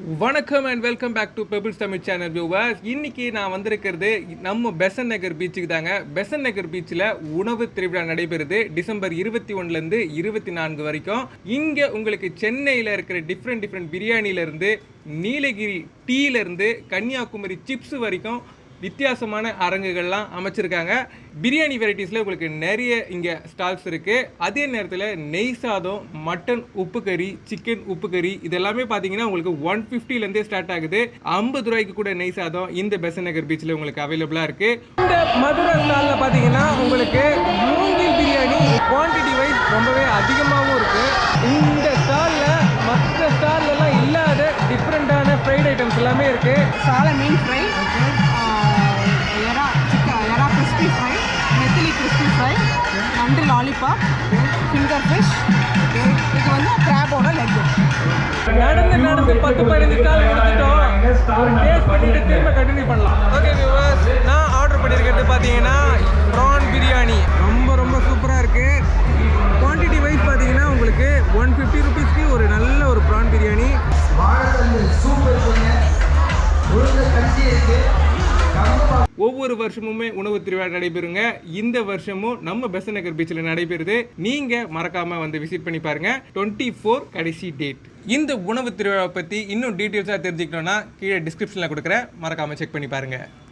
வணக்கம் and welcome back to Pebbles Tamil channel viewers. இன்னைக்கு நான் வந்திருக்கிறது நம்ம பெசன்ட் நகர் பீச்சுக்கு தாங்க. பெசன்ட் நகர் பீச்சில் உணவு திருவிழா நடைபெறுது டிசம்பர் 21லேருந்து 24 வரைக்கும். இங்கே உங்களுக்கு சென்னையில் இருக்கிற டிஃப்ரெண்ட் பிரியாணிலேருந்து நீலகிரி டீலேருந்து கன்னியாகுமரி சிப்ஸ் வரைக்கும் வித்தியாசமான அரங்குகள்லாம் அமைச்சிருக்காங்க. பிரியாணி வெரைட்டிஸில் உங்களுக்கு நிறைய இங்கே ஸ்டால்ஸ் இருக்குது. அதே நேரத்தில் நெய் சாதம், மட்டன் உப்பு கறி, சிக்கன் உப்பு கறி இதெல்லாமே பார்த்தீங்கன்னா உங்களுக்கு 150லேருந்தே ஸ்டார்ட் ஆகுது. 50 ரூபாய்க்கு கூட நெய் சாதம் இந்த பெசன்ட் நகர் பீச்சில் உங்களுக்கு அவைலபிளாக இருக்குது. இந்த மதுரை ஸ்டாலில் பார்த்தீங்கன்னா உங்களுக்கு மூங்கில் பிரியாணி குவான்டிட்டி வைஸ் ரொம்பவே அதிகமாகவும் இருக்குது. இந்த ஸ்டாலில் மற்ற ஸ்டால்லாம் இல்லாத டிஃப்ரெண்ட்டான ஃப்ரைட் ஐட்டம்ஸ் எல்லாமே இருக்குது. சாலை மீன் ஃப்ரை, எறா கிறிஸ்பி ஃப்ரை, நெத்திலி கிறிஸ்பி ஃப்ரை, நண்டு லாலிபாப், ஃபிங்கர் ஃபிஷ், இது வந்து கிராபோட லெக். நடந்து 10-15 ஸ்டால் முடிச்சிட்டோம். ஒரு டேஸ்ட் பண்ணிட்டு திரும்ப கண்டினியூ பண்ணலாம். ஓகே வியூவர்ஸ், நான் ஆர்டர் பண்ணியிருக்கிறது பார்த்தீங்கன்னா ப்ரான் பிரியாணி. ரொம்ப சூப்பராக இருக்குது. குவான்டிட்டி வைஸ் பார்த்தீங்கன்னா உங்களுக்கு 150 ருபீஸ்க்கு ஒரு நல்ல ஒரு ப்ரான் பிரியாணி. ஒவ்வொரு வருஷமுமே உணவு திருவிழா நடைபெறுங்க. இந்த வருஷமும் நம்ம பெசன்ட் நகர் பீச்சில் நடைபெறுது. நீங்க மறக்காம வந்து விசிட் பண்ணி பாருங்க. 24 கடைசி டேட். இந்த உணவு திருவிழா பத்தி இன்னும் டீட்டெயில்ஸாக தெரிஞ்சுக்கணும்னா கீழே டிஸ்கிரிப்ஷனில் கொடுக்குறேன், மறக்காம செக் பண்ணி பாருங்க.